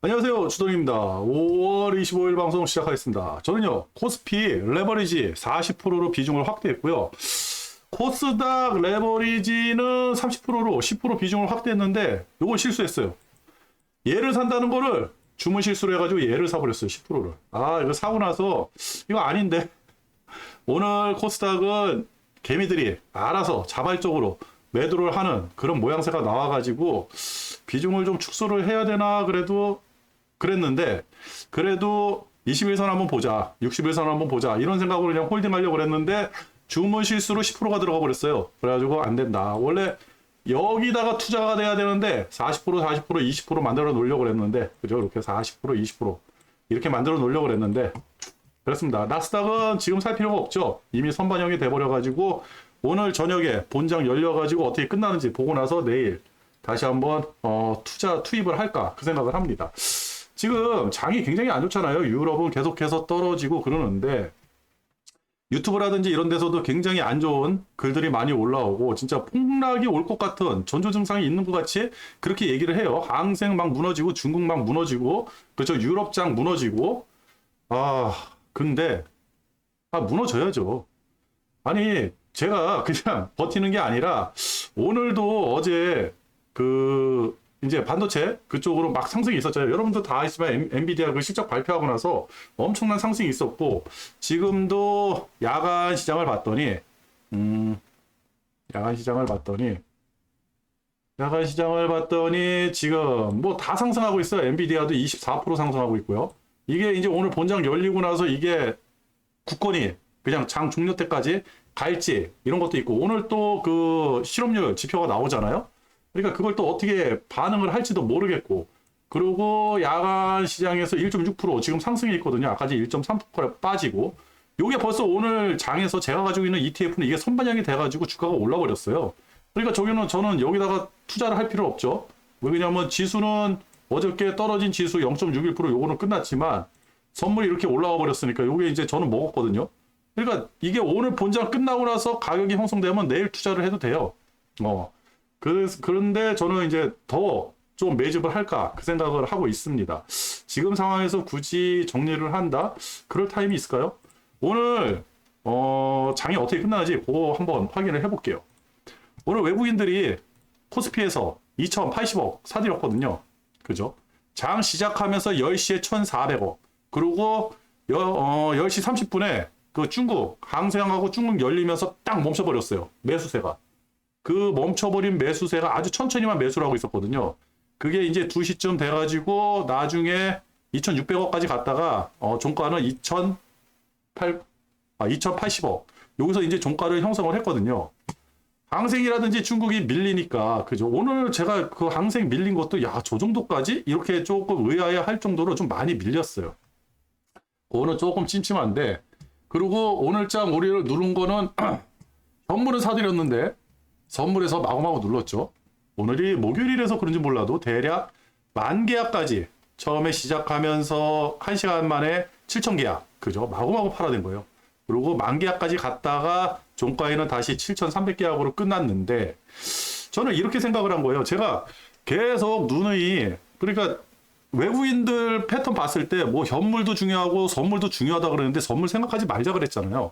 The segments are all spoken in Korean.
안녕하세요, 주동입니다. 5월 25일 방송 시작하겠습니다. 저는요, 코스피 레버리지 40%로 비중을 확대했고요. 코스닥 레버리지는 30%로 10% 비중을 확대했는데 요걸 실수했어요. 얘를 산다는 거를 주문 실수를 해가지고 얘를 사버렸어요. 10%를. 아, 이거 사고 나서 이거 아닌데. 오늘 코스닥은 개미들이 알아서 자발적으로 매도를 하는 그런 모양새가 나와가지고 비중을 좀 축소를 해야 되나 그랬는데 그래도 21선 한번 보자, 61선 한번 보자 이런 생각으로 그냥 홀딩하려고 그랬는데 주문 실수로 10%가 들어가 버렸어요. 그래가지고 안 된다. 원래 여기다가 투자가 돼야 되는데 40%, 20% 만들어 놓으려고 그랬는데 그죠? 이렇게 40%, 20% 이렇게 만들어 놓으려고 그랬는데 그렇습니다. 나스닥은 지금 살 필요가 없죠. 이미 선반영이 돼버려가지고 오늘 저녁에 본장 열려가지고 어떻게 끝나는지 보고 나서 내일 다시 한번 투입을 할까 그 생각을 합니다. 지금 장이 굉장히 안 좋잖아요. 유럽은 계속해서 떨어지고 그러는데 유튜브라든지 이런 데서도 굉장히 안 좋은 글들이 많이 올라오고 진짜 폭락이 올 것 같은 전조 증상이 있는 것 같이 그렇게 얘기를 해요. 항생 막 무너지고 중국 막 무너지고 그렇죠. 유럽장 무너지고 근데 무너져야죠. 아니 제가 그냥 버티는 게 아니라 오늘도 어제 이제 반도체 그쪽으로 막 상승이 있었잖아요. 여러분도 다 아시지만 엔비디아 그 실적 발표하고 나서 엄청난 상승이 있었고 지금도 야간 시장을 봤더니 지금 뭐 다 상승하고 있어요. 엔비디아도 24% 상승하고 있고요. 이게 이제 오늘 본장 열리고 나서 이게 굳건히 그냥 장 종료 때까지 갈지 이런 것도 있고 오늘 또 그 실업률 지표가 나오잖아요. 그러니까 그걸 또 어떻게 반응을 할지도 모르겠고 그리고 야간 시장에서 1.6% 지금 상승이 있거든요. 아까 1.3% 빠지고 요게 벌써 오늘 장에서 제가 가지고 있는 ETF는 이게 선반영이 돼가지고 주가가 올라버렸어요. 그러니까 저는 여기다가 투자를 할 필요 없죠. 왜냐면 지수는 어저께 떨어진 지수 0.61% 요거는 끝났지만 선물이 이렇게 올라와 버렸으니까 요게 이제 저는 먹었거든요. 그러니까 이게 오늘 본장 끝나고 나서 가격이 형성되면 내일 투자를 해도 돼요. 그런데 저는 이제 더 좀 매집을 할까 그 생각을 하고 있습니다. 지금 상황에서 굳이 정리를 한다? 그럴 타임이 있을까요? 오늘 장이 어떻게 끝나는지 그거 한번 확인을 해볼게요. 오늘 외국인들이 코스피에서 2,080억 사들였거든요. 그죠? 장 시작하면서 10시에 1,400억 그리고 10시 30분에 그 중국 항생하고 중국 열리면서 딱 멈춰버렸어요. 매수세가. 그 멈춰버린 매수세가 아주 천천히만 매수를 하고 있었거든요. 그게 이제 2시쯤 돼가지고 나중에 2,600억까지 갔다가 종가는 2,080억 여기서 이제 종가를 형성을 했거든요. 항생이라든지 중국이 밀리니까 그죠. 오늘 제가 그 항생 밀린 것도 저 정도까지 이렇게 조금 의아해할 정도로 좀 많이 밀렸어요. 그거는 조금 찜찜한데 그리고 오늘장 우리를 누른 거는 현물은 사들였는데 선물에서 마구마구 눌렀죠. 오늘이 목요일이라서 그런지 몰라도 대략 10,000계약까지 처음에 시작하면서 1시간 만에 7,000계약 그죠? 마구마구 팔아댄 거예요. 그리고 10,000계약까지 갔다가 종가에는 다시 7,300계약으로 끝났는데 저는 이렇게 생각을 한 거예요. 제가 계속 그러니까 외국인들 패턴 봤을 때 뭐 현물도 중요하고 선물도 중요하다 그러는데 선물 생각하지 말자 그랬잖아요.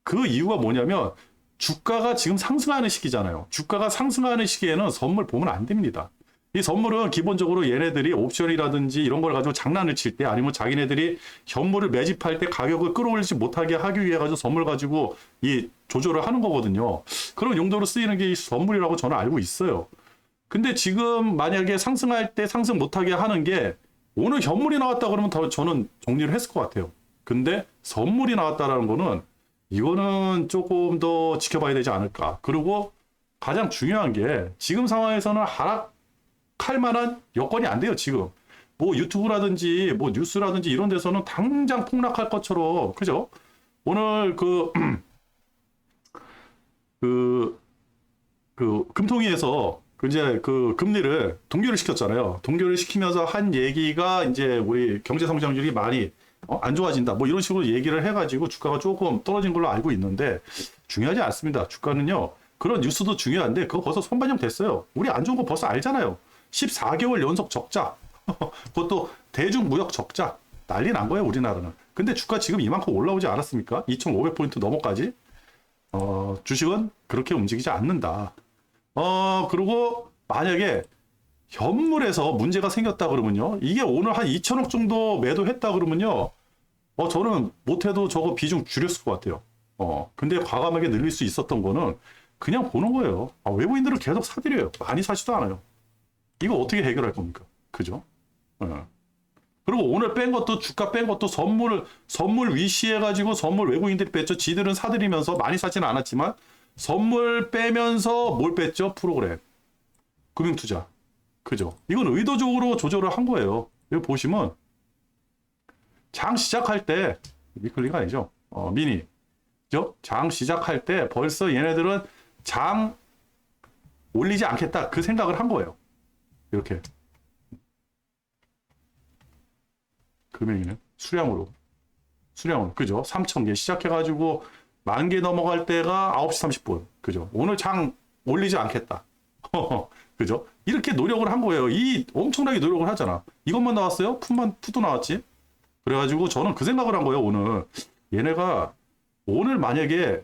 그 이유가 뭐냐면 주가가 지금 상승하는 시기잖아요. 주가가 상승하는 시기에는 선물 보면 안 됩니다. 이 선물은 기본적으로 얘네들이 옵션이라든지 이런 걸 가지고 장난을 칠 때 아니면 자기네들이 현물을 매집할 때 가격을 끌어올리지 못하게 하기 위해 가지고 선물 가지고 이 조절을 하는 거거든요. 그런 용도로 쓰이는 게 이 선물이라고 저는 알고 있어요. 근데 지금 만약에 상승할 때 상승 못하게 하는 게 오늘 현물이 나왔다 그러면 더 저는 정리를 했을 것 같아요. 근데 선물이 나왔다라는 거는 이거는 조금 더 지켜봐야 되지 않을까. 그리고 가장 중요한 게 지금 상황에서는 하락할 만한 여건이 안 돼요. 지금 뭐 유튜브라든지 뭐 뉴스라든지 이런 데서는 당장 폭락할 것처럼 그죠? 오늘 금통위에서 이제 그 금리를 동결을 시켰잖아요. 동결을 시키면서 한 얘기가 이제 우리 경제 성장률이 많이 안 좋아진다. 뭐 이런 식으로 얘기를 해가지고 주가가 조금 떨어진 걸로 알고 있는데 중요하지 않습니다. 주가는요. 그런 뉴스도 중요한데 그거 벌써 선반영 됐어요. 우리 안 좋은 거 벌써 알잖아요. 14개월 연속 적자. 그것도 대중무역 적자. 난리 난 거예요, 우리나라는. 근데 주가 지금 이만큼 올라오지 않았습니까? 2,500포인트 넘어까지. 주식은 그렇게 움직이지 않는다. 그리고 만약에 현물에서 문제가 생겼다 그러면요. 이게 오늘 한 2천억 정도 매도했다 그러면요. 저는 못해도 저거 비중 줄였을 것 같아요. 근데 과감하게 늘릴 수 있었던 거는 그냥 보는 거예요. 외국인들은 계속 사들여요. 많이 사지도 않아요. 이거 어떻게 해결할 겁니까? 그죠? 그리고 오늘 뺀 것도, 주가 뺀 것도 선물 위시해가지고 선물 외국인들이 뺐죠. 지들은 사들이면서 많이 사지는 않았지만 선물 빼면서 뭘 뺐죠? 프로그램. 금융투자. 그죠? 이건 의도적으로 조절을 한 거예요. 여기 보시면 장 시작할 때 위클리가 아니죠. 미니. 그죠? 장 시작할 때 벌써 얘네들은 장 올리지 않겠다. 그 생각을 한 거예요. 이렇게. 금액이는 수량으로. 그죠? 3,000개 시작해가지고 10,000개 넘어갈 때가 9시 30분. 그죠? 오늘 장 올리지 않겠다. 그죠? 이렇게 노력을 한 거예요. 이 엄청나게 노력을 하잖아. 이것만 나왔어요? 푸도 나왔지? 그래가지고 저는 그 생각을 한 거예요, 오늘. 얘네가 오늘 만약에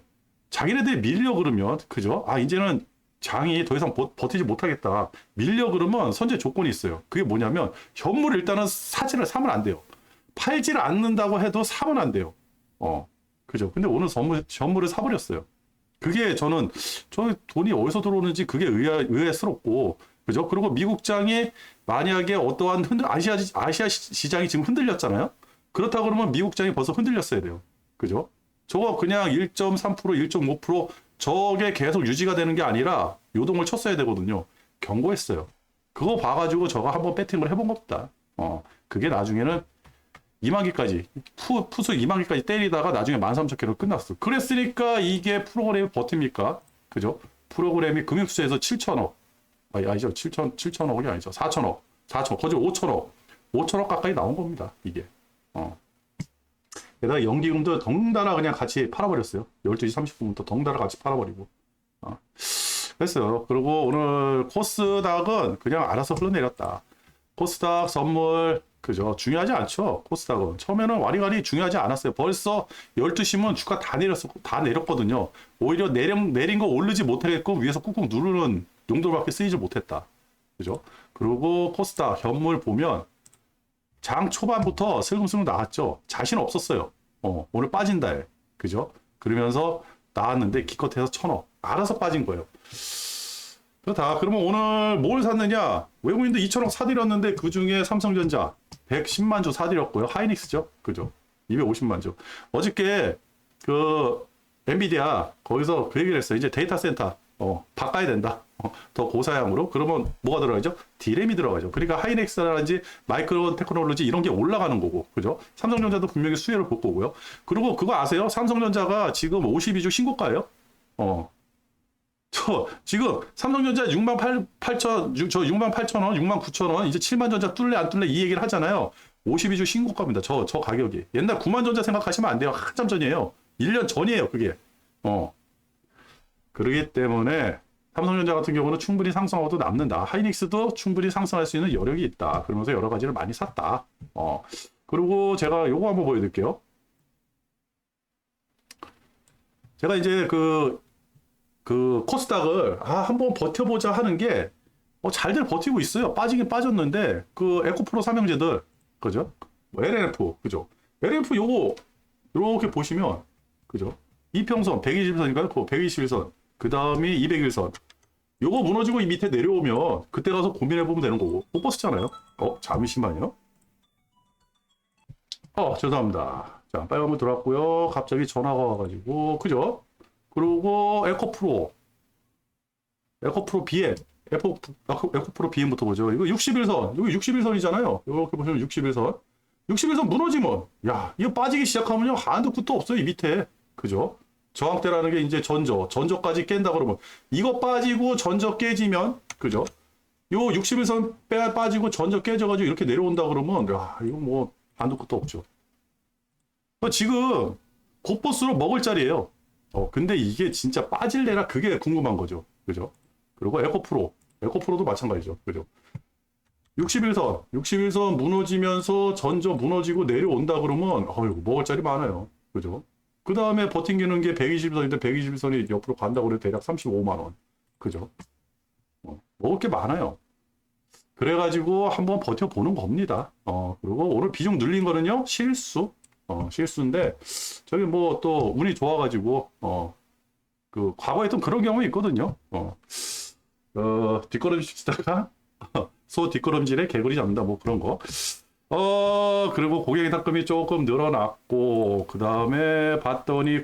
자기네들이 밀려 그러면, 그죠? 이제는 장이 더 이상 버티지 못하겠다. 밀려 그러면 선제 조건이 있어요. 그게 뭐냐면, 현물 일단은 사면 안 돼요. 팔지를 않는다고 해도 사면 안 돼요. 그죠? 근데 오늘 현물을 사버렸어요. 그게 저는 돈이 어디서 들어오는지 그게 의아스럽고, 그죠? 그리고 미국장이 만약에 어떠한 아시아 시장이 지금 흔들렸잖아요? 그렇다 그러면 미국장이 벌써 흔들렸어야 돼요. 그죠? 저거 그냥 1.3%, 1.5% 저게 계속 유지가 되는 게 아니라 요동을 쳤어야 되거든요. 경고했어요. 그거 봐가지고 저거 한번 배팅을 해본 겁니다. 그게 나중에는 2만기까지, 푸수 2만기까지 때리다가 나중에 13,000개로 끝났어. 그랬으니까 이게 프로그램이 버팁니까? 그죠? 프로그램이 금융투자에서 7천억. 아니죠. 7천억이 아니죠. 4천억. 거의 5천억. 5천억 가까이 나온 겁니다. 이게. 게다가 연기금도 덩달아 그냥 같이 팔아버렸어요. 12시 30분부터 덩달아 같이 팔아버리고. 그랬어요. 그리고 오늘 코스닥은 그냥 알아서 흘러내렸다. 코스닥 선물, 그죠? 중요하지 않죠. 코스닥은. 처음에는 와리가리 중요하지 않았어요. 벌써 12시면 주가 다 내렸거든요. 오히려 내린 거 오르지 못하겠고 위에서 꾹꾹 누르는 용도로밖에 쓰이지 못했다. 그죠? 그리고 코스닥 현물 보면 장 초반부터 슬금슬금 나왔죠. 자신 없었어요. 오늘 빠진다 해. 그죠? 그러면서 나왔는데 기껏해서 1,000억. 알아서 빠진 거예요. 그렇다. 그러면 오늘 뭘 샀느냐? 외국인도 2,000억 사들였는데 그 중에 삼성전자 110만 주 사들였고요. 하이닉스죠. 그죠? 250만 주. 어저께 그 엔비디아 거기서 그 얘기를 했어요. 이제 데이터 센터 바꿔야 된다. 더 고사양으로. 그러면 뭐가 들어가죠? D램이 들어가죠. 그러니까 하이닉스라든지 마이크로 테크놀로지 이런 게 올라가는 거고. 그죠? 삼성전자도 분명히 수혜를 볼 거고요. 그리고 그거 아세요? 삼성전자가 지금 52주 신고가예요. 지금 삼성전자 68,000원, 69,000원, 이제 7만 전자 뚫래 안 뚫래 이 얘기를 하잖아요. 52주 신고가입니다. 저 가격이. 옛날 9만 전자 생각하시면 안 돼요. 한참 전이에요. 1년 전이에요, 그게. 그러기 때문에 삼성전자 같은 경우는 충분히 상승하고도 남는다. 하이닉스도 충분히 상승할 수 있는 여력이 있다. 그러면서 여러 가지를 많이 샀다. 그리고 제가 요거 한번 보여드릴게요. 제가 이제 그 코스닥을 한번 버텨보자 하는 게 잘들 버티고 있어요. 빠지긴 빠졌는데 그 에코프로 삼형제들, 그죠? LNF, 그죠? LNF 요거 이렇게 보시면, 그죠? 이평선 121선인가요? 그 121선. 그 다음이 201선. 요거 무너지고 이 밑에 내려오면 그때 가서 고민해보면 되는 거고. 못 봤었잖아요. 잠시만요. 죄송합니다. 자, 빨간불 들어왔고요. 갑자기 전화가 와가지고, 그죠? 그리고 에코프로 BM, 에코프로 BM부터 보죠. 이거 61선, 여기 61선이잖아요. 이렇게 보시면 61선. 61선 무너지면, 야, 이거 빠지기 시작하면요, 한도 끝도 없어요, 이 밑에. 그죠? 저항대라는 게 이제 전저까지 깬다 그러면, 이거 빠지고 전저 깨지면, 그죠? 요 61선 빠지고 전저 깨져가지고 이렇게 내려온다 그러면, 야, 이거 뭐, 한도 끝도 없죠. 지금, 곧보스로 먹을 자리예요. 근데 이게 진짜 빠질래나 그게 궁금한 거죠. 그죠? 그리고 에코프로도 마찬가지죠. 그죠? 61선 무너지면서 전저 무너지고 내려온다 그러면 어이구 먹을 자리 많아요. 그죠? 그 다음에 버팅기는 게 121선인데 121선이 옆으로 간다고 그래도 대략 35만 원. 그죠? 먹을 게 많아요. 그래가지고 한번 버텨보는 겁니다. 그리고 오늘 비중 늘린 거는요, 실수인데, 저기 뭐 또 운이 좋아가지고, 그 과거에 또 그런 경험이 있거든요. 뒷걸음질 치다가, 소 뒷걸음질에 개구리 잡는다, 뭐 그런 거. 그리고 고객 탁금이 조금 늘어났고, 그 다음에 봤더니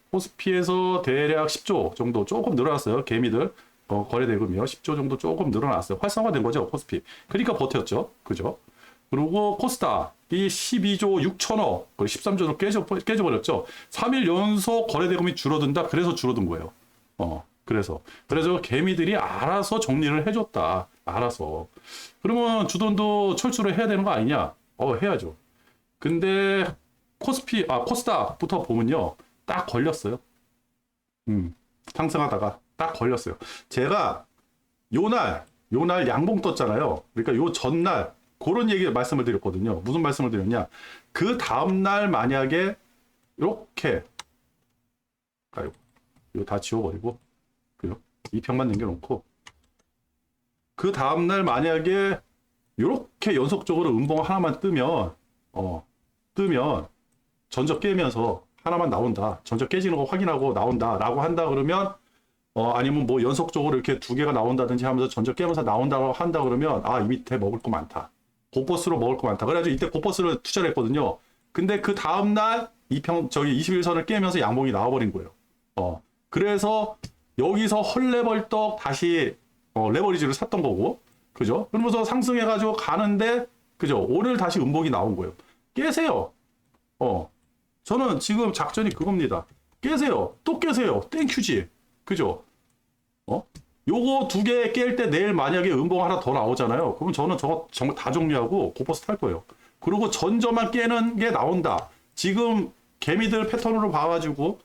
코스피에서 대략 10조 정도 조금 늘어났어요. 개미들. 거래대금이요. 10조 정도 조금 늘어났어요. 활성화된 거죠, 코스피. 그러니까 버텼죠. 그죠? 그리고 코스닥이 12조 6천억, 13조로 깨져버렸죠. 3일 연속 거래대금이 줄어든다. 그래서 줄어든 거예요. 그래서 개미들이 알아서 정리를 해줬다. 알아서. 그러면 주돈도 철수를 해야 되는 거 아니냐? 해야죠. 근데 코스닥부터 보면요. 딱 걸렸어요. 상승하다가 딱 걸렸어요. 제가 요날 양봉 떴잖아요. 그러니까 요 전날 그런 얘기 말씀을 드렸거든요. 무슨 말씀을 드렸냐? 그 다음날 만약에 이렇게 이거 다 지워버리고 이 평만 남겨놓고 그 다음날 만약에 이렇게 연속적으로 음봉 하나만 뜨면 전적 깨면서 하나만 나온다. 전적 깨지는 거 확인하고 나온다라고 한다 그러면 아니면 뭐 연속적으로 이렇게 두 개가 나온다든지 하면서 전적 깨면서 나온다고 한다 그러면 이 밑에 먹을 거 많다. 고버스로 먹을 거 많다. 그래가지고 이때 고버스를 투자를 했거든요. 근데 그 다음날 21선을 깨면서 양봉이 나와버린 거예요. 그래서 여기서 헐레벌떡 다시 레버리지를 샀던 거고, 그죠? 그러면서 상승해가지고 가는데, 그죠? 오늘 다시 음봉이 나온 거예요. 깨세요. 저는 지금 작전이 그겁니다. 깨세요. 또 깨세요. 땡큐지. 그죠? 요거 두 개 깰 때 내일 만약에 음봉 하나 더 나오잖아요. 그럼 저는 저거 정말 다 정리하고 고버스 탈 거예요. 그리고 전저만 깨는 게 나온다. 지금 개미들 패턴으로 봐가지고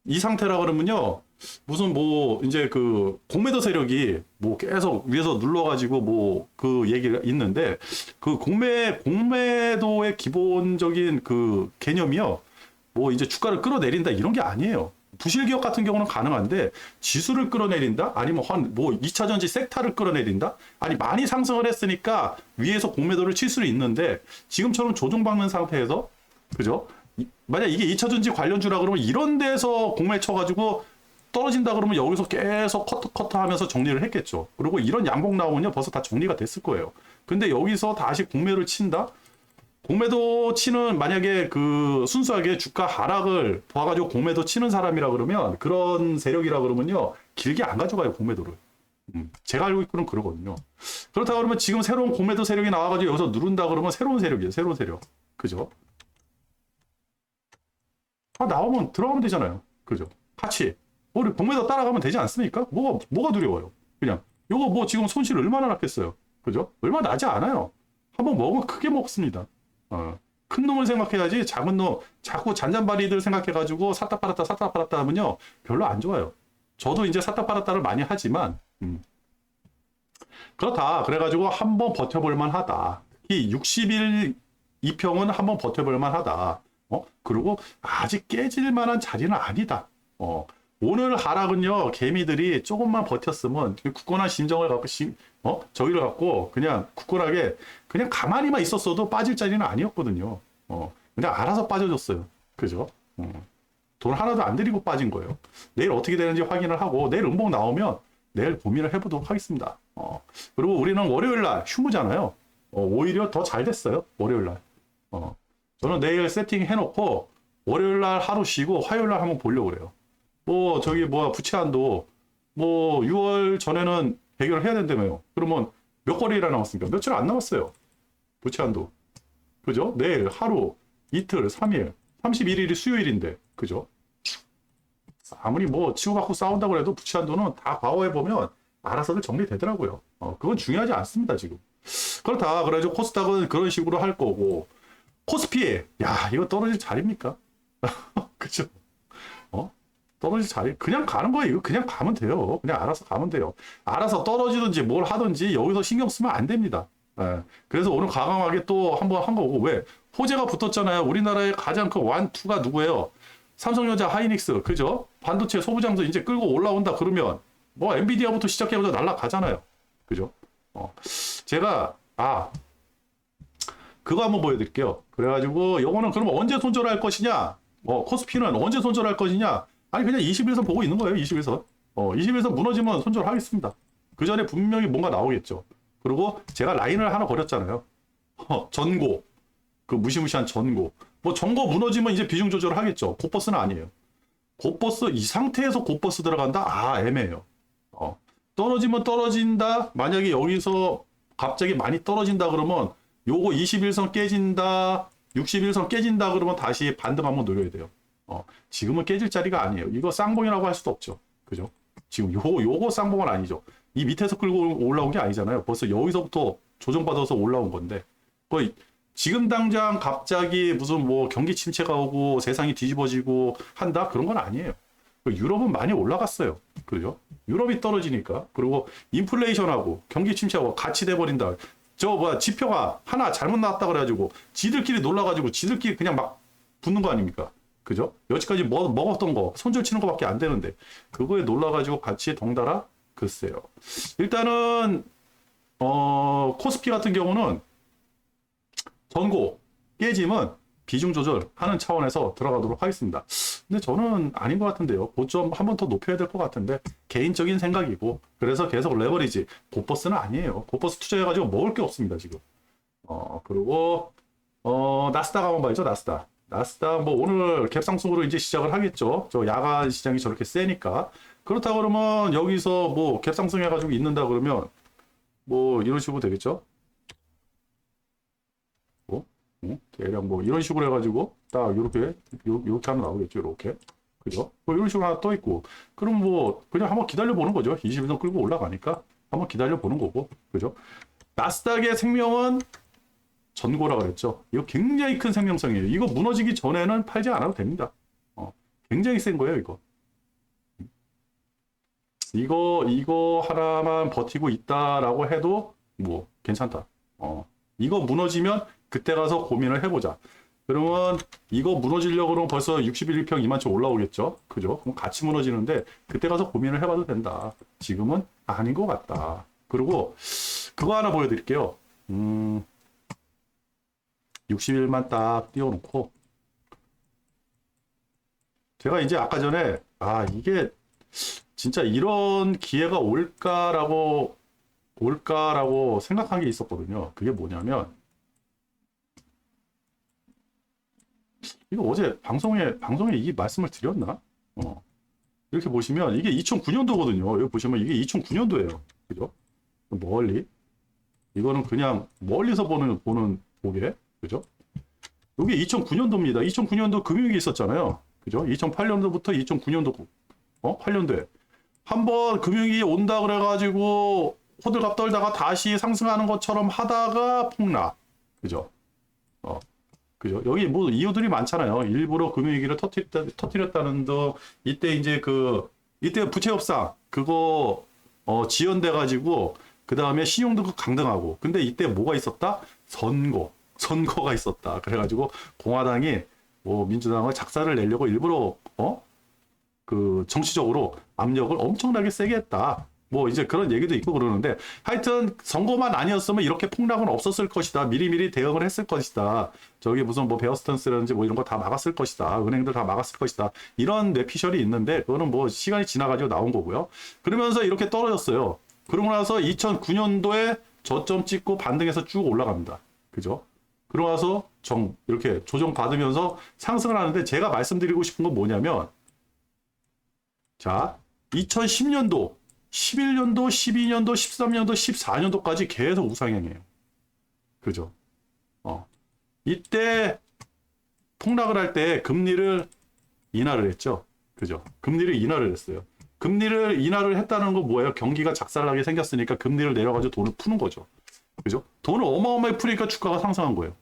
이 상태라 그러면요. 무슨 뭐 이제 그 공매도 세력이 뭐 계속 위에서 눌러가지고 뭐 그 얘기가 있는데 그 공매도의 기본적인 그 개념이요. 뭐 이제 주가를 끌어내린다 이런 게 아니에요. 부실기업 같은 경우는 가능한데 지수를 끌어내린다? 아니면 뭐 2차전지 섹터를 끌어내린다? 아니 많이 상승을 했으니까 위에서 공매도를 칠 수는 있는데 지금처럼 조정받는 상태에서 그죠? 만약 이게 2차전지 관련주라 그러면 이런 데서 공매 쳐가지고 떨어진다 그러면 여기서 계속 커터 하면서 정리를 했겠죠. 그리고 이런 양봉 나오면요 벌써 다 정리가 됐을 거예요. 근데 여기서 다시 공매를 친다? 공매도 치는 만약에 그 순수하게 주가 하락을 봐가지고 공매도 치는 사람이라 그러면 그런 세력이라 그러면요 길게 안 가져가요 공매도를. 제가 알고 있고는 그러거든요. 그렇다 그러면 지금 새로운 공매도 세력이 나와가지고 여기서 누른다 그러면 새로운 세력이에요. 새로운 세력. 그죠? 나오면 들어가면 되잖아요. 그죠? 같이 우리 공매도 따라가면 되지 않습니까? 뭐가 두려워요? 그냥 요거 뭐 지금 손실 얼마나 났겠어요? 그죠? 얼마 나지 않아요. 한번 먹으면 크게 먹습니다. 큰 놈을 생각해야지 작은 놈 자꾸 잔잔바리들 생각해가지고 샀다 팔았다 하면요 별로 안 좋아요. 저도 이제 샀다 팔았다를 많이 하지만 그렇다 그래가지고 한번 버텨볼 만하다. 이 60일 2평은 한번 버텨볼 만하다. 그리고 아직 깨질 만한 자리는 아니다. 오늘 하락은요 개미들이 조금만 버텼으면 굳건한 심정을 갖고 저기를 갖고 그냥 굳건하게 그냥 가만히만 있었어도 빠질 자리는 아니었거든요. 그냥 알아서 빠져줬어요. 그죠? 돈 하나도 안 들이고 빠진 거예요. 내일 어떻게 되는지 확인을 하고 내일 음봉 나오면 내일 고민을 해보도록 하겠습니다. 그리고 우리는 월요일날 휴무잖아요. 오히려 더 잘 됐어요. 월요일날. 저는 내일 세팅 해놓고 월요일날 하루 쉬고 화요일날 한번 보려고 그래요. 뭐 저기 부채한도 뭐 6월 전에는 해결을 해야 된다며요. 그러면 몇 거래일이나 남았습니까? 며칠 안 남았어요. 부채한도. 그죠? 내일 하루, 이틀, 3일, 31일이 수요일인데. 그죠? 아무리 뭐 치고받고 싸운다고 해도 부채한도는 다 과거해보면 알아서들 정리되더라고요. 그건 중요하지 않습니다, 지금. 그렇다. 그래가지고 코스닥은 그런 식으로 할 거고. 코스피, 야, 이거 떨어질 자리입니까? 그죠? 떨어질 자리 그냥 가는 거예요. 이거 그냥 가면 돼요. 그냥 알아서 가면 돼요. 알아서 떨어지든지 뭘 하든지 여기서 신경 쓰면 안 됩니다. 예. 그래서 오늘 과감하게 또 한번 한 거고 왜 호재가 붙었잖아요. 우리나라의 가장 큰 완투가 누구예요? 삼성전자, 하이닉스, 그죠? 반도체 소부장도 이제 끌고 올라온다 그러면 뭐 엔비디아부터 시작해보자 날라가잖아요. 그죠? 제가 그거 한번 보여드릴게요. 그래가지고 요거는 그럼 언제 손절할 것이냐? 코스피는 언제 손절할 것이냐? 아니 그냥 21선 보고 있는 거예요. 21선. 21선 무너지면 손절하겠습니다. 그 전에 분명히 뭔가 나오겠죠. 그리고 제가 라인을 하나 버렸잖아요. 전고. 그 무시무시한 전고. 뭐 전고 무너지면 이제 비중 조절을 하겠죠. 곧버스는 아니에요. 곧버스 이 상태에서 곧버스 들어간다? 애매해요. 떨어지면 떨어진다. 만약에 여기서 갑자기 많이 떨어진다 그러면 요거 21선 깨진다. 61선 깨진다 그러면 다시 반등 한번 노려야 돼요. 지금은 깨질 자리가 아니에요. 이거 쌍봉이라고 할 수도 없죠. 그죠? 지금 요거 쌍봉은 아니죠. 이 밑에서 끌고 올라온 게 아니잖아요. 벌써 여기서부터 조정받아서 올라온 건데. 거의 지금 당장 갑자기 무슨 뭐 경기 침체가 오고 세상이 뒤집어지고 한다? 그런 건 아니에요. 유럽은 많이 올라갔어요. 그죠? 유럽이 떨어지니까. 그리고 인플레이션하고 경기 침체하고 같이 돼버린다. 지표가 하나 잘못 나왔다 그래가지고 지들끼리 놀라가지고 지들끼리 그냥 막 붙는 거 아닙니까? 그죠? 여지까지 먹었던 거 손절 치는 거밖에 안 되는데 그거에 놀라가지고 같이 덩달아 글쎄요. 일단은 코스피 같은 경우는 전고 깨지면 비중 조절하는 차원에서 들어가도록 하겠습니다. 근데 저는 아닌 것 같은데요. 고점 한 번 더 높여야 될 것 같은데 개인적인 생각이고 그래서 계속 레버리지 곧버스는 아니에요. 곧버스 투자해가지고 먹을 게 없습니다 지금. 그리고 나스닥 한번 봐야죠. 나스닥 뭐 오늘 갭상승으로 이제 시작을 하겠죠. 저 야간 시장이 저렇게 세니까 그렇다 그러면 여기서 뭐 갭상승 해가지고 있는다 그러면 뭐 이런 식으로 되겠죠. 대략 뭐 이런 식으로 해가지고 딱 이렇게 하나 나오겠죠. 이렇게 그죠? 뭐 이런 식으로 하나 떠 있고 그럼 뭐 그냥 한번 기다려 보는 거죠. 21선 끌고 올라가니까 한번 기다려 보는 거고 그죠? 나스닥의 생명은 전고라 그랬죠. 이거 굉장히 큰 생명성이에요. 이거 무너지기 전에는 팔지 않아도 됩니다. 굉장히 센 거예요. 이거 하나만 버티고 있다라고 해도 뭐 괜찮다. 이거 무너지면 그때 가서 고민을 해보자. 그러면 이거 무너지려고 그러면 벌써 61평 2만초 올라오겠죠. 그죠? 그럼 같이 무너지는데 그때 가서 고민을 해봐도 된다. 지금은 아닌 것 같다. 그리고 그거 하나 보여드릴게요. 61만 딱 띄워놓고 제가 이제 아까 전에 이게 진짜 이런 기회가 올까라고 생각한 게 있었거든요. 그게 뭐냐면 이거 어제 방송에 이 말씀을 드렸나? 이렇게 보시면 이게 2009년도거든요. 여기 보시면 이게 2009년도예요. 그죠? 멀리. 이거는 그냥 멀리서 보는 보게. 그죠? 이게 2009년도입니다. 2009년도 금융위기 있었잖아요. 그죠? 2008년도부터 2009년도 8년도에 한번 금융위기 온다 그래가지고 호들갑 떨다가 다시 상승하는 것처럼 하다가 폭락. 그죠? 그죠? 여기 뭐 이유들이 많잖아요. 일부러 금융위기를 터뜨렸다는 등 이때 이제 이때 부채 협상 그거 지연돼 가지고 그 다음에 신용등급 강등하고 근데 이때 뭐가 있었다? 선거가 있었다. 그래가지고 공화당이 뭐 민주당을 작사를 내려고 일부러 정치적으로 압력을 엄청나게 세게 했다. 뭐 이제 그런 얘기도 있고 그러는데 하여튼 선거만 아니었으면 이렇게 폭락은 없었을 것이다. 미리미리 대응을 했을 것이다. 저기 무슨 뭐 베어스턴스라든지 뭐 이런 거 다 막았을 것이다. 은행들 다 막았을 것이다. 이런 뇌피셜이 있는데 그거는 뭐 시간이 지나가지고 나온 거고요. 그러면서 이렇게 떨어졌어요. 그러고 나서 2009년도에 저점 찍고 반등해서 쭉 올라갑니다. 그죠? 그러고 나서 이렇게 조정 받으면서 상승을 하는데 제가 말씀드리고 싶은 건 뭐냐면 자 2010년도 11년도, 12년도, 13년도, 14년도까지 계속 우상향이에요. 그죠? 이때 폭락을 할 때 금리를 인하를 했죠. 그죠? 금리를 인하를 했어요. 금리를 인하를 했다는 건 뭐예요? 경기가 작살나게 생겼으니까 금리를 내려가지고 돈을 푸는 거죠. 그죠? 돈을 어마어마하게 푸니까 주가가 상승한 거예요.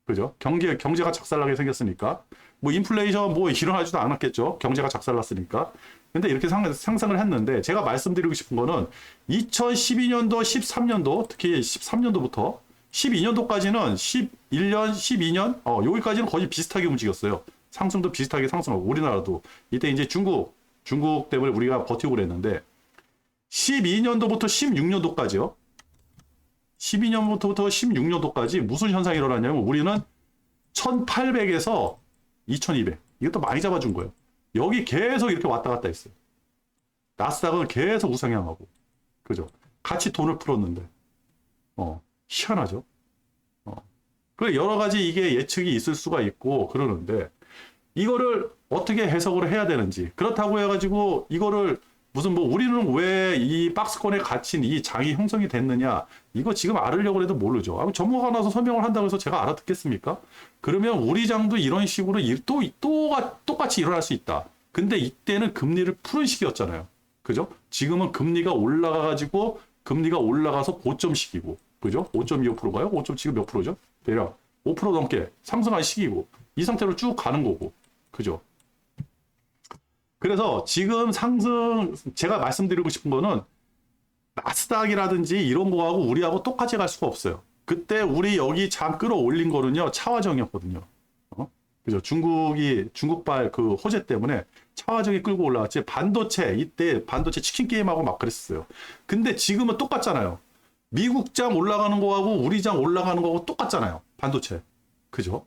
그죠? 경제가 작살나게 생겼으니까. 뭐 인플레이션 뭐 일어나지도 않았겠죠. 경제가 작살났으니까. 근데 이렇게 상승을 했는데 제가 말씀드리고 싶은 거는 2012년도, 13년도, 특히 13년도부터 12년도까지는 11년, 12년, 여기까지는 거의 비슷하게 움직였어요. 상승도 비슷하게 상승하고 우리나라도 이때 이제 중국 때문에 우리가 버티고 그랬는데 12년도부터 16년도까지요. 12년부터 16년도까지 무슨 현상이 일어났냐면 우리는 1800에서 2200 이것도 많이 잡아준 거예요. 여기 계속 이렇게 왔다 갔다 했어요. 나스닥은 계속 우상향하고 그죠? 같이 돈을 풀었는데 희한하죠. 그 여러 가지 이게 예측이 있을 수가 있고 그러는데 이거를 어떻게 해석을 해야 되는지 그렇다고 해가지고 이거를 무슨 뭐 우리는 왜 이 박스권에 갇힌 이 장이 형성이 됐느냐 이거 지금 알으려고 해도 모르죠. 전문가가 나서 설명을 한다고 해서 제가 알아듣겠습니까? 그러면 우리 장도 이런 식으로 똑같이 일어날 수 있다. 근데 이때는 금리를 푸는 시기였잖아요. 그죠? 지금은 금리가 올라가가지고 금리가 올라가서 고점 시기고 그죠? 5.25%가요? 5. 지금 몇 프로죠? 대략 5% 넘게 상승한 시기고 이 상태로 쭉 가는 거고 그죠? 그래서 지금 제가 말씀드리고 싶은 거는 나스닥이라든지 이런 거하고 우리하고 똑같이 갈 수가 없어요. 그때 우리 여기 장 끌어올린 거는요 차화정이었거든요. 그죠? 중국발 그 호재 때문에 차화정이 끌고 올라왔지 이때 반도체 치킨 게임하고 막 그랬어요. 근데 지금은 똑같잖아요. 미국 장 올라가는 거하고 우리 장 올라가는 거하고 똑같잖아요. 반도체. 그죠?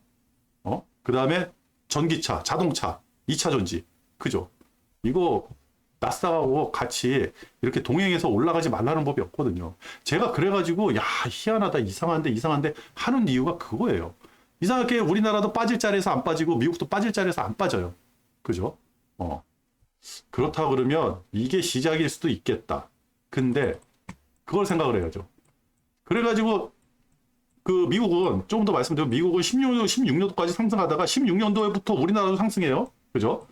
그 다음에 전기차, 자동차, 2차 전지. 그죠? 이거 나스닥하고 같이 이렇게 동행해서 올라가지 말라는 법이 없거든요. 제가 그래가지고 야 희한하다 이상한데 하는 이유가 그거예요. 이상하게 우리나라도 빠질 자리에서 안 빠지고 미국도 빠질 자리에서 안 빠져요. 그죠? 그렇다 그러면 이게 시작일 수도 있겠다. 근데 그걸 생각을 해야죠. 그래가지고 그 미국은 조금 더 말씀드리면 미국은 16년도까지 상승하다가 16년도에부터 우리나라도 상승해요. 그죠?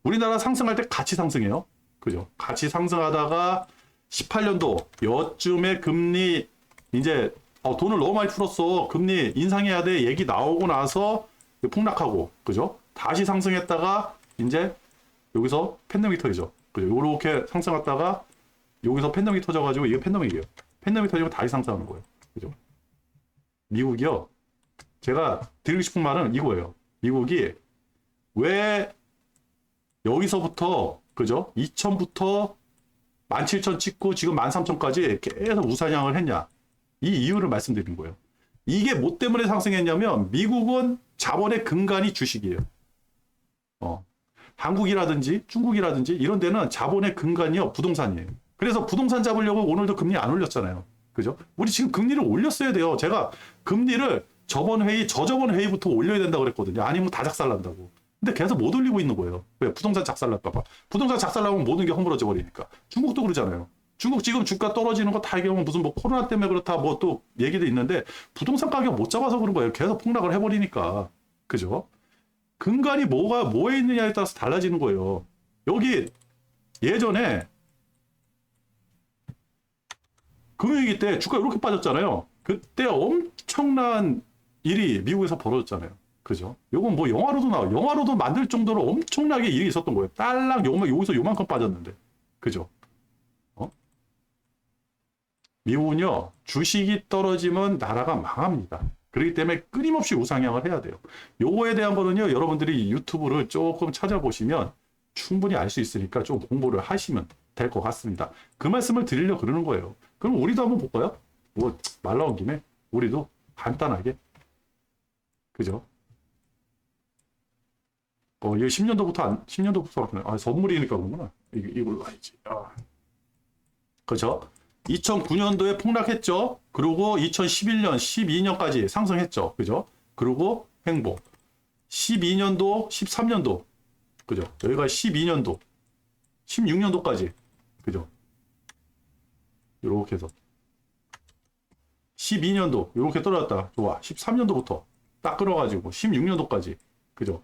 우리나라 상승할 때 같이 상승해요. 그죠? 같이 상승하다가 18년도 여쯤에 금리 이제 돈을 너무 많이 풀었어. 금리 인상해야 돼. 얘기 나오고 나서 폭락하고 그죠? 다시 상승했다가 이제 여기서 팬데믹 터지죠. 그죠? 요렇게 상승했다가 여기서 팬데믹 터져가지고 이게 팬데믹이에요. 팬데믹 터지고 다시 상승하는 거예요. 그죠? 미국이요. 제가 드리고 싶은 말은 이거예요. 미국이 왜 여기서부터 그죠? 2000부터 17,000 찍고 지금 13,000까지 계속 우상향을 했냐? 이 이유를 말씀드린 거예요. 이게 뭐 때문에 상승했냐면 미국은 자본의 근간이 주식이에요. 한국이라든지 중국이라든지 이런 데는 자본의 근간이요 부동산이에요. 그래서 부동산 잡으려고 오늘도 금리 안 올렸잖아요. 그죠? 우리 지금 금리를 올렸어야 돼요. 제가 금리를 저저번 회의부터 올려야 된다고 그랬거든요. 아니면 다 작살난다고. 근데 계속 못 올리고 있는 거예요. 왜? 부동산 작살날까봐. 부동산 작살나면 모든 게 허물어져 버리니까. 중국도 그러잖아요. 중국 지금 주가 떨어지는 거 다 이게 무슨 뭐 코로나 때문에 그렇다 뭐 또 얘기도 있는데 부동산 가격 못 잡아서 그런 거예요. 계속 폭락을 해버리니까. 그죠? 근간이 뭐에 있느냐에 따라서 달라지는 거예요. 여기 예전에 금융위기 때 주가 이렇게 빠졌잖아요. 그때 엄청난 일이 미국에서 벌어졌잖아요. 그죠? 요건 뭐 영화로도 나와요. 영화로도 만들 정도로 엄청나게 일이 있었던 거예요. 딸랑 여기서 요만큼 빠졌는데. 그죠? 미국은요, 주식이 떨어지면 나라가 망합니다. 그렇기 때문에 끊임없이 우상향을 해야 돼요. 요거에 대한 거는요, 여러분들이 유튜브를 조금 찾아보시면 충분히 알 수 있으니까 좀 공부를 하시면 될 것 같습니다. 그 말씀을 드리려고 그러는 거예요. 그럼 우리도 한번 볼까요? 뭐, 말 나온 김에 우리도 간단하게. 그죠? 이거 10년도부터 선물이니까 그런구나. 이걸로 해야지. 그죠? 2009년도에 폭락했죠. 그리고 2011년, 12년까지 상승했죠. 그죠? 그리고 횡보. 12년도, 13년도. 그죠? 여기가 12년도, 16년도까지. 그죠? 요렇게 해서. 12년도, 요렇게 떨어졌다. 좋아. 13년도부터 딱 끌어가지고, 16년도까지. 그죠?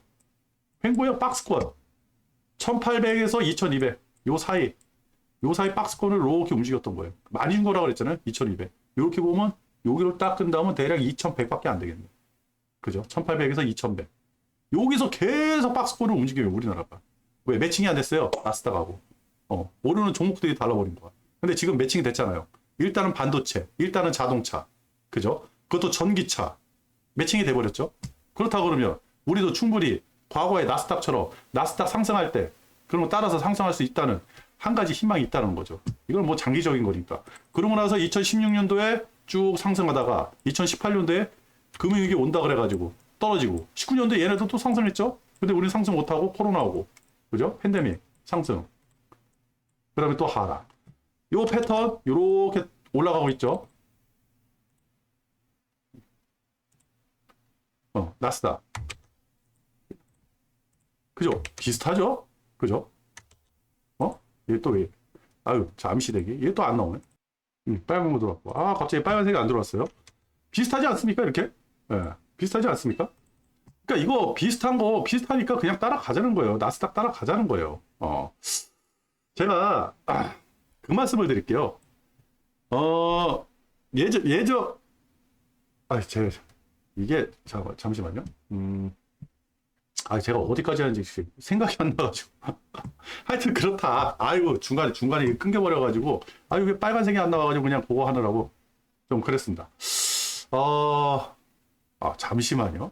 횡보형 박스권. 1800에서 2200. 요 사이 박스권을 이렇게 움직였던 거예요. 많이 준 거라고 그랬잖아요. 2200. 이렇게 보면 여기를 딱 끈 다음은 대략 2100밖에 안 되겠네. 그죠? 1800에서 2100. 여기서 계속 박스권을 움직여요, 우리나라가. 왜? 매칭이 안 됐어요. 나스닥하고. 오르는 종목들이 달라버린 거야. 근데 지금 매칭이 됐잖아요. 일단은 반도체, 일단은 자동차. 그죠? 그것도 전기차. 매칭이 돼버렸죠? 그렇다 그러면 우리도 충분히 과거의 나스닥처럼 나스닥 상승할 때 그런 거 따라서 상승할 수 있다는 한 가지 희망이 있다는 거죠. 이건 뭐 장기적인 거니까. 그러고 나서 2016년도에 쭉 상승하다가 2018년도에 금융위기 온다 그래가지고 떨어지고 19년도에 얘네도 또 상승했죠. 근데 우리 상승 못하고 코로나 오고 그죠? 팬데믹 상승. 그 다음에 또 하락. 요 패턴 요렇게 올라가고 있죠. 나스닥. 그죠? 비슷하죠? 그죠? 얘 또 왜? 아유, 잠시 대기. 얘 또 안 나오네. 빨간 거 들어왔고. 아, 갑자기 빨간색이 안 들어왔어요. 비슷하지 않습니까? 이렇게? 예. 비슷하지 않습니까? 그러니까 이거 비슷한 거, 비슷하니까 그냥 따라가자는 거예요. 나스닥 따라가자는 거예요. 제가, 그 말씀을 드릴게요. 예전, 이게, 잠시만요. 제가 어디까지 하는지 생각이 안 나가지고. 하여튼 그렇다. 아이고, 중간에 끊겨버려가지고. 왜 빨간색이 안 나와가지고 그냥 그거 하느라고 좀 그랬습니다. 잠시만요.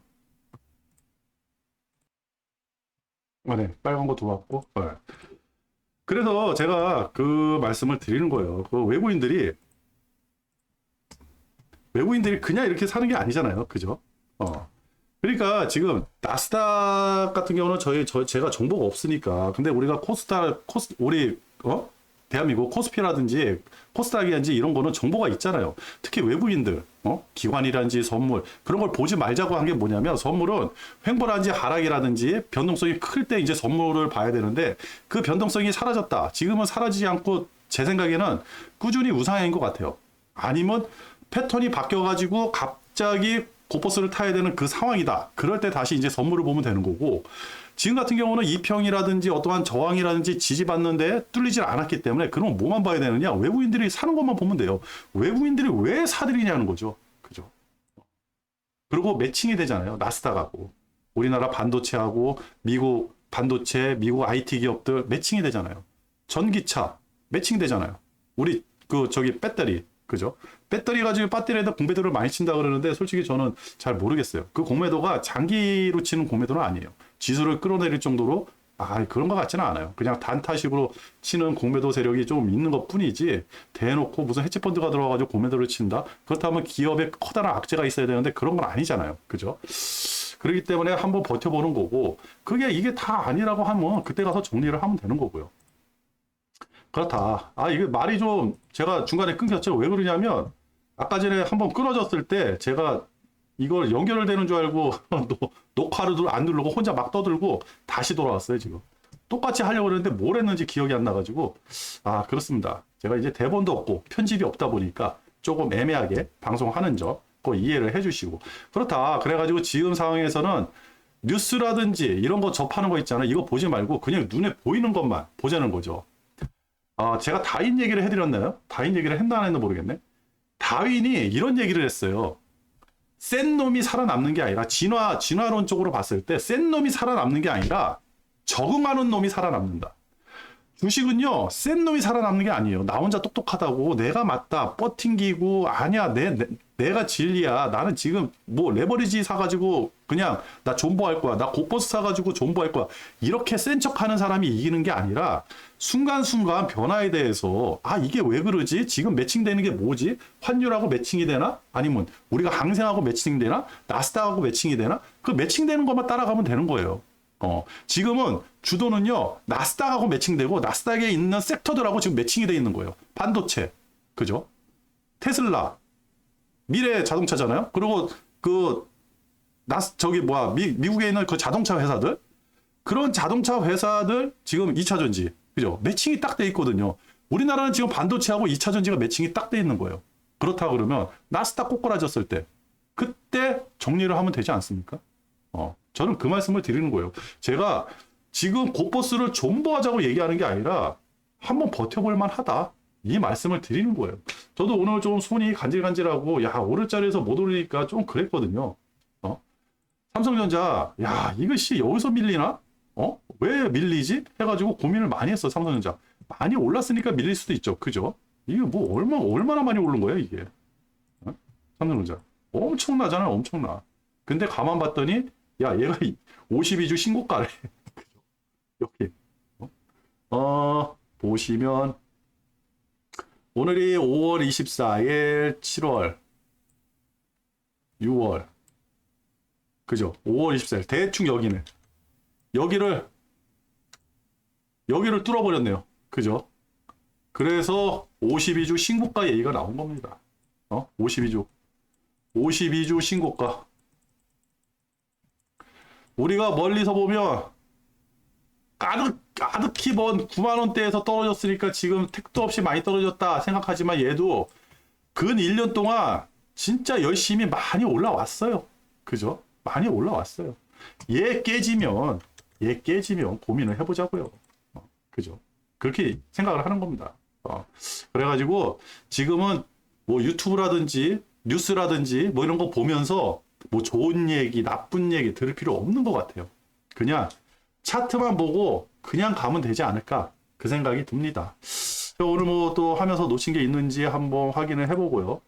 네, 빨간 거 들어왔고. 네. 그래서 제가 그 말씀을 드리는 거예요. 그 외국인들이 그냥 이렇게 사는 게 아니잖아요. 그죠? 그러니까 지금 나스닥 같은 경우는 제가 정보가 없으니까. 근데 우리가 대한민국 코스피라든지 코스닥이라든지 이런 거는 정보가 있잖아요. 특히 외국인들, 기관이라든지 선물 그런 걸 보지 말자고 한 게 뭐냐면 선물은 횡보라든지 하락이라든지 변동성이 클 때 이제 선물을 봐야 되는데 그 변동성이 사라졌다. 지금은 사라지지 않고 제 생각에는 꾸준히 우상향인 것 같아요. 아니면 패턴이 바뀌어가지고 갑자기 고버스를 타야 되는 그 상황이다. 그럴 때 다시 이제 선물을 보면 되는 거고 지금 같은 경우는 이평이라든지 어떠한 저항이라든지 지지받는데 뚫리질 않았기 때문에 그럼 뭐만 봐야 되느냐? 외국인들이 사는 것만 보면 돼요. 외국인들이 왜 사들이냐는 거죠. 그죠? 그리고 매칭이 되잖아요. 나스닥하고 우리나라 반도체하고 미국 반도체, 미국 IT 기업들 매칭이 되잖아요. 전기차 매칭 되잖아요. 우리 배터리 그죠? 배터리 가지고 배터리에다 공매도를 많이 친다 그러는데 솔직히 저는 잘 모르겠어요. 그 공매도가 장기로 치는 공매도는 아니에요. 지수를 끌어내릴 정도로 그런 것 같지는 않아요. 그냥 단타식으로 치는 공매도 세력이 좀 있는 것 뿐이지 대놓고 무슨 헤지펀드가 들어와가지고 공매도를 친다? 그렇다면 기업에 커다란 악재가 있어야 되는데 그런 건 아니잖아요. 그죠? 그렇기 때문에 한번 버텨보는 거고 이게 다 아니라고 하면 그때 가서 정리를 하면 되는 거고요. 그렇다. 이게 말이 좀 제가 중간에 끊겼죠. 왜 그러냐면 아까 전에 한번 끊어졌을 때 제가 이걸 연결되는 줄 알고 녹화를 안 누르고 혼자 막 떠들고 다시 돌아왔어요. 지금 똑같이 하려고 그랬는데 뭘 했는지 기억이 안 나가지고 그렇습니다. 제가 이제 대본도 없고 편집이 없다 보니까 조금 애매하게 방송하는 점 그거 이해를 해주시고 그렇다. 그래가지고 지금 상황에서는 뉴스라든지 이런 거 접하는 거 있잖아요. 이거 보지 말고 그냥 눈에 보이는 것만 보자는 거죠. 제가 다윈 얘기를 해드렸나요? 다윈 얘기를 했나 안 했나 모르겠네. 다윈이 이런 얘기를 했어요. 센 놈이 살아남는 게 아니라 진화론적으로 봤을 때 센 놈이 살아남는 게 아니라 적응하는 놈이 살아남는다. 주식은요, 센 놈이 살아남는 게 아니에요. 나 혼자 똑똑하다고 내가 맞다 뻗팅기고 아니야 내가 진리야. 나는 지금 뭐 레버리지 사가지고 그냥 나 존버할 거야. 나 고버스 사가지고 존버할 거야. 이렇게 센 척하는 사람이 이기는 게 아니라 순간순간 변화에 대해서 이게 왜 그러지? 지금 매칭되는 게 뭐지? 환율하고 매칭이 되나? 아니면 우리가 항생하고 매칭되나? 나스닥하고 매칭이 되나? 그 매칭되는 것만 따라가면 되는 거예요. 지금은 주도는요, 나스닥하고 매칭되고, 나스닥에 있는 섹터들하고 지금 매칭이 돼 있는 거예요. 반도체, 그죠? 테슬라, 미래 자동차잖아요? 그리고 미국에 있는 그 자동차 회사들, 그런 자동차 회사들 지금 2차 전지, 그죠? 매칭이 딱 돼 있거든요. 우리나라는 지금 반도체하고 2차 전지가 매칭이 딱 돼 있는 거예요. 그렇다 그러면, 나스닥 꼬꾸라졌을 때, 그때 정리를 하면 되지 않습니까? 저는 그 말씀을 드리는 거예요. 제가 지금 고버스를 존버하자고 얘기하는 게 아니라 한번 버텨볼 만하다. 이 말씀을 드리는 거예요. 저도 오늘 좀 손이 간질간질하고 오를 자리에서 못 오르니까 좀 그랬거든요. 삼성전자, 야, 이것이 여기서 밀리나? 왜 밀리지? 해가지고 고민을 많이 했어, 삼성전자. 많이 올랐으니까 밀릴 수도 있죠. 그죠? 이게 뭐, 얼마나 많이 오른 거야, 이게. 삼성전자. 엄청나잖아요, 엄청나. 근데 가만 봤더니, 야, 얘가 52주 신고가래. 이렇게. 보시면, 오늘이 5월 24일, 7월, 6월. 그죠? 5월 24일. 대충 여기는. 여기를 뚫어버렸네요. 그죠? 그래서 52주 신고가 얘기가 나온 겁니다. 52주. 52주 신고가. 우리가 멀리서 보면 가득히 먼 9만원대에서 떨어졌으니까 지금 택도 없이 많이 떨어졌다 생각하지만 얘도 근 1년 동안 진짜 열심히 많이 올라왔어요. 그죠? 많이 올라왔어요. 얘 깨지면 고민을 해보자고요. 그죠? 그렇게 생각을 하는 겁니다. 그래가지고 지금은 뭐 유튜브라든지 뉴스라든지 뭐 이런 거 보면서 뭐 좋은 얘기, 나쁜 얘기 들을 필요 없는 것 같아요. 그냥 차트만 보고 그냥 가면 되지 않을까 그 생각이 듭니다. 오늘 뭐 또 하면서 놓친 게 있는지 한번 확인을 해보고요.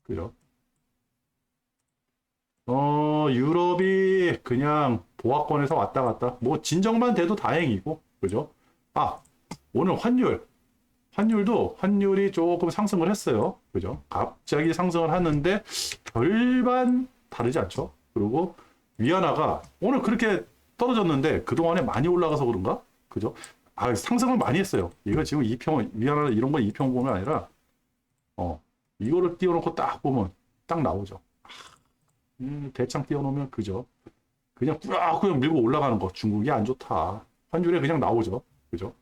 그죠? 유럽이 그냥 보합권에서 왔다 갔다. 뭐 진정만 돼도 다행이고, 그죠? 오늘 환율이 조금 상승을 했어요. 그죠? 갑자기 상승을 하는데 별반 다르지 않죠? 그리고 위안화가 오늘 그렇게 떨어졌는데 그동안에 많이 올라가서 그런가? 그죠? 상승을 많이 했어요. 이거 지금 위안화 이런 건 2평 보면 아니라, 이거를 띄워놓고 딱 보면 딱 나오죠. 대창 띄워놓으면 그죠? 그냥 꾸역꾸역 밀고 올라가는 거. 중국이 안 좋다. 환율에 그냥 나오죠. 그죠?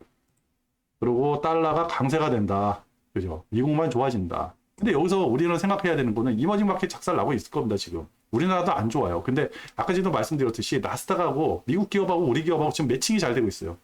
그리고 달러가 강세가 된다. 그죠? 미국만 좋아진다. 근데 여기서 우리는 생각해야 되는 거는 이머징 마켓 작살 나고 있을 겁니다, 지금. 우리나라도 안 좋아요. 근데 아까 전에 말씀드렸듯이 나스닥하고 미국 기업하고 우리 기업하고 지금 매칭이 잘 되고 있어요.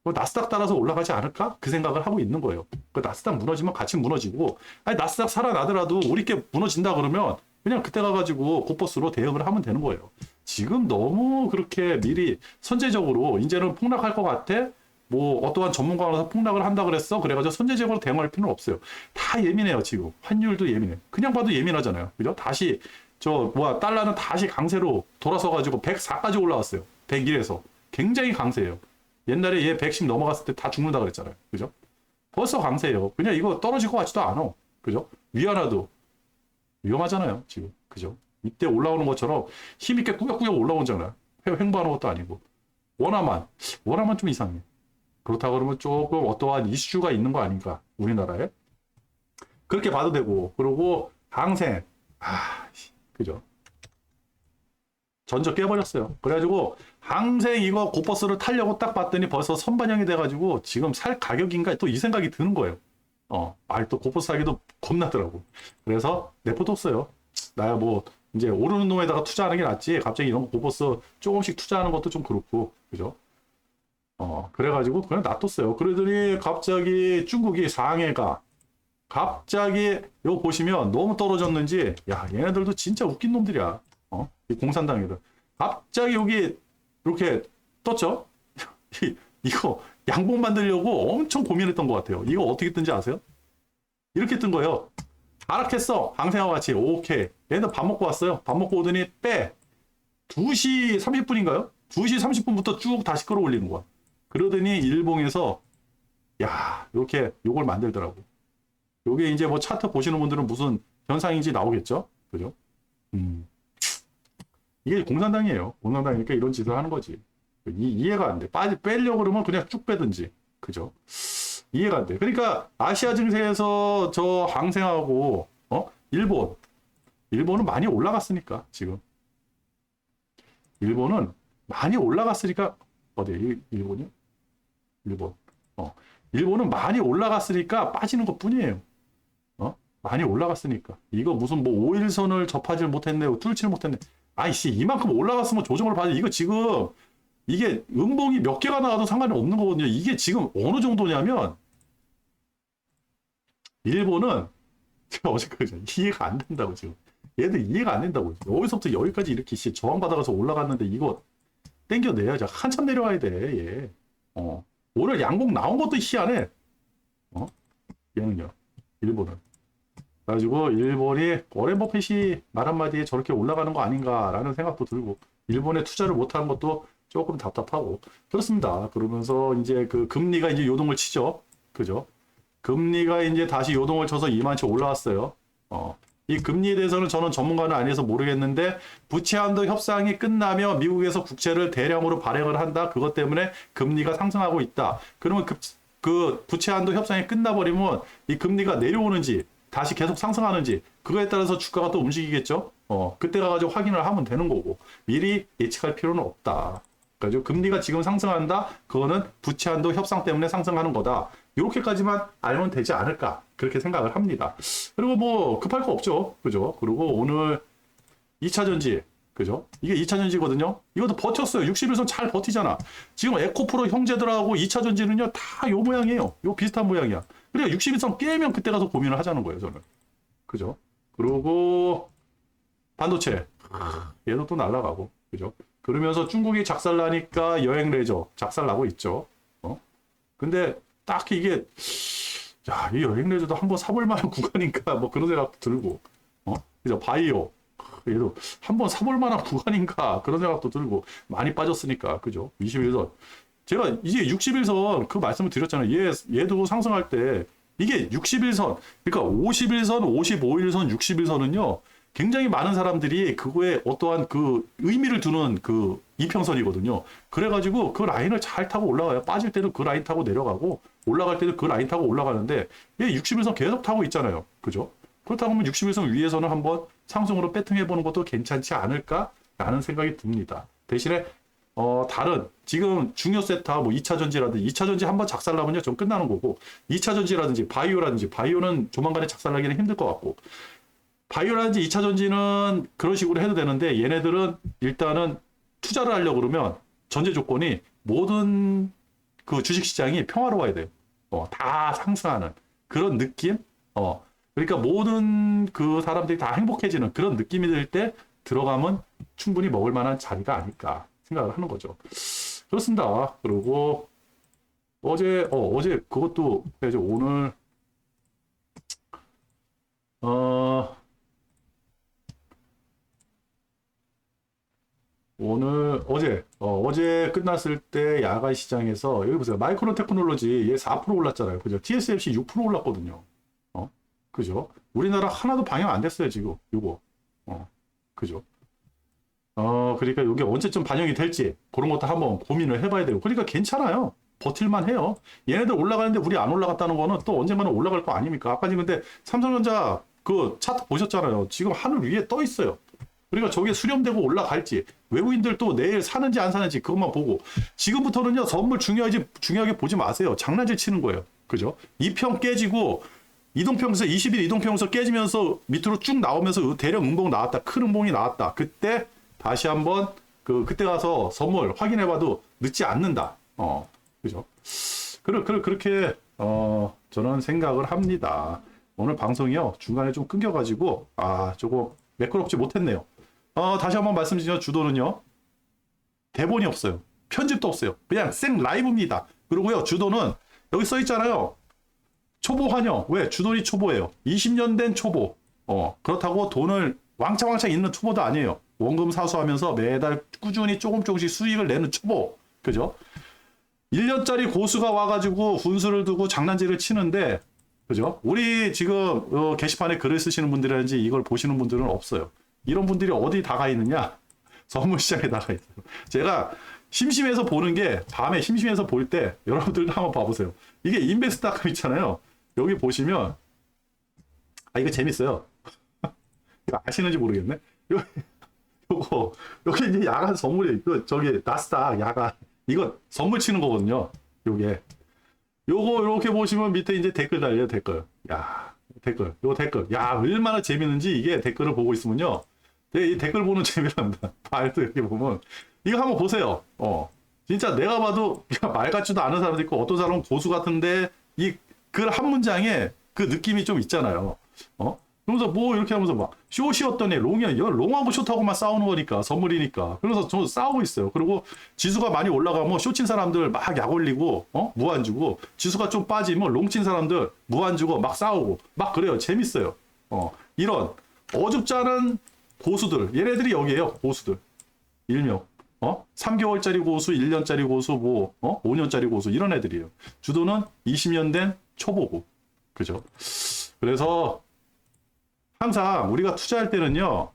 나스닥 따라서 올라가지 않을까? 그 생각을 하고 있는 거예요. 그 나스닥 무너지면 같이 무너지고, 나스닥 살아나더라도 우리 게 무너진다 그러면 그냥 그때 가가지고 고퍼스로 대응을 하면 되는 거예요. 지금 너무 그렇게 미리 선제적으로 이제는 폭락할 것 같아? 뭐 어떠한 전문가가 와서 폭락을 한다 그랬어? 그래가지고 선제적으로 대응할 필요는 없어요. 다 예민해요, 지금. 환율도 예민해. 그냥 봐도 예민하잖아요. 그죠? 다시 달러는 다시 강세로 돌아서가지고 104까지 올라왔어요. 101에서. 굉장히 강세예요. 옛날에 얘 110 넘어갔을 때 다 죽는다 그랬잖아요. 그죠? 벌써 강세예요. 그냥 이거 떨어질 것 같지도 않아. 그죠? 위안화도 위험하잖아요, 지금. 그죠? 이때 올라오는 것처럼 힘있게 꾸역꾸역 올라오잖아요. 횡보하는 것도 아니고. 원화만 좀 이상해. 그렇다 그러면 조금 어떠한 이슈가 있는 거 아닌가, 우리나라에? 그렇게 봐도 되고. 그리고 항생. 그죠? 전적 깨버렸어요. 그래가지고 항생 이거 고버스를 타려고 딱 봤더니 벌써 선반영이 돼가지고 지금 살 가격인가 또 이 생각이 드는 거예요. 또 고버스 사기도 겁나더라고. 그래서 내포뒀어요. 나야 뭐 이제 오르는 놈에다가 투자하는 게 낫지. 갑자기 이런 거 고버스 조금씩 투자하는 것도 좀 그렇고, 그죠? 그래가지고 그냥 놔뒀어요. 그러더니 갑자기 중국이 상해가 갑자기 이거 보시면 너무 떨어졌는지, 야, 얘네들도 진짜 웃긴 놈들이야. 이 공산당 애들. 갑자기 여기 이렇게 떴죠? 이거 양봉 만들려고 엄청 고민했던 것 같아요. 이거 어떻게 뜬지 아세요? 이렇게 뜬 거예요. 하락했어. 항생하고 같이. 오케이. 얘네들 밥 먹고 왔어요. 밥 먹고 오더니 2시 30분인가요? 2시 30분부터 쭉 다시 끌어올리는 거야. 그러더니 일봉에서 이렇게 요걸 만들더라고. 요게 이제 뭐 차트 보시는 분들은 무슨 현상인지 나오겠죠? 그죠? 이게 공산당이에요. 공산당이니까 이런 짓을 하는 거지. 이해가 안 돼. 빼려고 그러면 그냥 쭉 빼든지. 그죠? 이해가 안 돼. 그러니까 아시아 증시에서 저 항생하고 일본은 많이 올라갔으니까 지금. 일본은 많이 올라갔으니까 어디 일본이요? 일본. 일본은 많이 올라갔으니까 빠지는 것 뿐이에요. 많이 올라갔으니까. 이거 무슨 뭐 5일선을 접하지 못했네, 뚫지를 못했네. 이만큼 올라갔으면 조정을 받아. 이거 지금 이게 음봉이 몇 개가 나와도 상관이 없는 거거든요. 이게 지금 어느 정도냐면 일본은 제가 어제까지 이해가 안 된다고 지금. 얘들 이해가 안 된다고. 여기서부터 여기까지 이렇게 저항받아가서 올라갔는데 이거 땡겨내야죠. 한참 내려와야 돼. 얘. 오늘 양봉 나온 것도 희한해. 얘는요. 일본은. 그래가지고 일본이 워렌 버핏이 말 한마디에 저렇게 올라가는 거 아닌가라는 생각도 들고, 일본에 투자를 못하는 것도 조금 답답하고 그렇습니다. 그러면서 이제 그 금리가 이제 요동을 치죠. 그죠? 금리가 이제 다시 요동을 쳐서 이만치 올라왔어요. 이 금리에 대해서는 저는 전문가는 아니어서 모르겠는데, 부채 한도 협상이 끝나면 미국에서 국채를 대량으로 발행을 한다. 그것 때문에 금리가 상승하고 있다. 그러면 그 부채 한도 협상이 끝나버리면 이 금리가 내려오는지 다시 계속 상승하는지 그거에 따라서 주가가 또 움직이겠죠. 그때 가가지고 확인을 하면 되는 거고, 미리 예측할 필요는 없다. 그래서 금리가 지금 상승한다. 그거는 부채 한도 협상 때문에 상승하는 거다. 이렇게까지만 알면 되지 않을까, 그렇게 생각을 합니다. 그리고 뭐 급할 거 없죠. 그죠? 그리고 오늘 2차 전지, 그죠? 이게 2차 전지거든요. 이것도 버텼어요. 61선 잘 버티잖아. 지금 에코프로 형제들하고 2차 전지는요, 다 요 모양이에요. 요 비슷한 모양이야. 그러니까 61선 깨면 그때 가서 고민을 하자는 거예요, 저는. 그죠? 그리고 반도체, 얘도 또 날아가고, 그죠? 그러면서 중국이 작살나니까 여행 레저 작살나고 있죠. 근데 딱히 이게, 야, 이 여행 레저도 한번 사볼 만한 구간인가, 뭐 그런 생각도 들고, 그죠? 바이오, 얘도 한번 사볼 만한 구간인가, 그런 생각도 들고, 많이 빠졌으니까, 그죠? 21선. 제가 이제 61선 그 말씀을 드렸잖아요. 얘도 상승할 때, 이게 61선, 그러니까 51선, 55일선, 61선은요, 굉장히 많은 사람들이 그거에 어떠한 그 의미를 두는 그 이평선이거든요. 그래가지고 그 라인을 잘 타고 올라가요. 빠질 때는 그 라인 타고 내려가고, 올라갈 때는 그 라인 타고 올라가는데, 얘 61선 계속 타고 있잖아요. 그죠? 그렇다고 하면 61선 위에서는 한번 상승으로 배팅해보는 것도 괜찮지 않을까라는 생각이 듭니다. 대신에 다른 지금 중요 세타 뭐 2차 전지라든지 2차 전지 한번 작살나면요 좀 끝나는 거고, 2차 전지라든지 바이오는 조만간에 작살나기는 힘들 것 같고, 바이오라든지 2차 전지는 그런 식으로 해도 되는데, 얘네들은 일단은 투자를 하려고 그러면 전제 조건이 모든 그 주식시장이 평화로워야 돼요. 다 상승하는 그런 느낌? 그러니까 모든 그 사람들이 다 행복해지는 그런 느낌이 들 때 들어가면 충분히 먹을 만한 자리가 아닐까 생각을 하는 거죠. 그렇습니다. 그리고 어제 그것도 해야죠. 오늘 어제 끝났을 때 야간 시장에서 여기 보세요. 마이크론 테크놀로지 얘 4% 올랐잖아요. 그죠? TSMC 6% 올랐거든요. 그죠? 우리나라 하나도 방영 안 됐어요, 지금. 요거. 그죠? 그러니까 이게 언제쯤 반영이 될지 그런 것도 한번 고민을 해봐야 되고. 그러니까 괜찮아요. 버틸만 해요. 얘네들 올라가는데 우리 안 올라갔다는 거는 또 언젠가는 올라갈 거 아닙니까? 아까 지금 근데 삼성전자 그 차트 보셨잖아요. 지금 하늘 위에 떠 있어요. 그러니까 저게 수렴되고 올라갈지, 외국인들 또 내일 사는지 안 사는지 그것만 보고, 지금부터는요 선물 중요하게 보지 마세요. 장난질 치는 거예요. 그죠? 2평 깨지고 이동평균선 20일 이동평균선 깨지면서 밑으로 쭉 나오면서 대량 음봉 나왔다, 큰 음봉이 나왔다. 그때 다시 한번 그때 가서 선물 확인해봐도 늦지 않는다. 그죠? 그렇게 저는 생각을 합니다. 오늘 방송이요 중간에 좀 끊겨가지고 조금 매끄럽지 못했네요. 다시 한번 말씀드리면 주도는요 대본이 없어요. 편집도 없어요. 그냥 생 라이브입니다. 그리고요 주도는 여기 써 있잖아요. 초보 환영. 왜? 주돈이 초보예요. 20년 된 초보. 그렇다고 돈을 왕창 있는 초보도 아니에요. 원금 사수하면서 매달 꾸준히 조금씩 수익을 내는 초보. 그죠? 1년짜리 고수가 와가지고 훈수를 두고 장난질을 치는데, 그죠? 우리 지금 게시판에 글을 쓰시는 분들이라든지 이걸 보시는 분들은 없어요. 이런 분들이 어디 다가 있느냐? 선물시장에 나가 있어요. 제가 심심해서 보는 게, 밤에 심심해서 볼 때 여러분들도 한번 봐보세요. 이게 인베스트닷컴 있잖아요. 여기 보시면 이거 재밌어요. 이거 아시는지 모르겠네. 여기 이제 야간 선물이 저기 나스닥 야간 이거 선물 치는 거거든요. 요거 이렇게 보시면 밑에 이제 댓글 달려요. 댓글. 요거 댓글. 얼마나 재밌는지 이게 댓글을 보고 있으면요. 이 댓글 보는 재미랍니다. 말도 이렇게 보면 이거 한번 보세요. 진짜 내가 봐도 말 같지도 않은 사람도 있고, 어떤 사람은 고수 같은데 이 글 한 문장에 그 느낌이 좀 있잖아요. 그러면서 뭐 이렇게 하면서 막 숏이었더니 롱이야. 롱하고 숏하고만 싸우는 거니까 선물이니까. 그래서 저 싸우고 있어요. 그리고 지수가 많이 올라가면 숏친 사람들 막 약 올리고 무안 주고 지수가 좀 빠지면 롱친 사람들 무안 주고 막 싸우고 막 그래요. 재밌어요. 이런 어줍지 않은 고수들 얘네들이 여기에요. 고수들 일명 3개월짜리 고수, 1년짜리 고수, 5년짜리 고수 이런 애들이에요. 주도는 20년 된 초보고 그죠? 그래서 항상 우리가 투자할 때는요,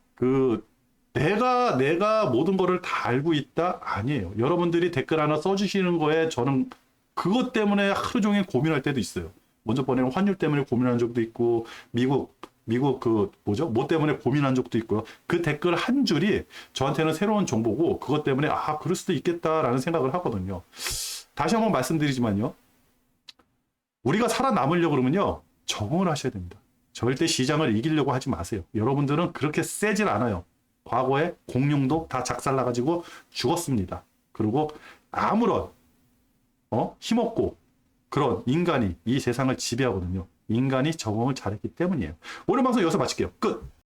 내가 모든 거를 다 알고 있다? 아니에요. 여러분들이 댓글 하나 써주시는 거에 저는 그것 때문에 하루 종일 고민할 때도 있어요. 먼저 번에는 환율 때문에 고민한 적도 있고, 미국 뭐 때문에 고민한 적도 있고요. 그 댓글 한 줄이 저한테는 새로운 정보고, 그것 때문에, 그럴 수도 있겠다라는 생각을 하거든요. 다시 한번 말씀드리지만요. 우리가 살아남으려고 그러면요, 적응을 하셔야 됩니다. 절대 시장을 이기려고 하지 마세요. 여러분들은 그렇게 세질 않아요. 과거에 공룡도 다 작살나가지고 죽었습니다. 그리고 아무런 힘없고 그런 인간이 이 세상을 지배하거든요. 인간이 적응을 잘했기 때문이에요. 오늘 방송 여기서 마칠게요. 끝!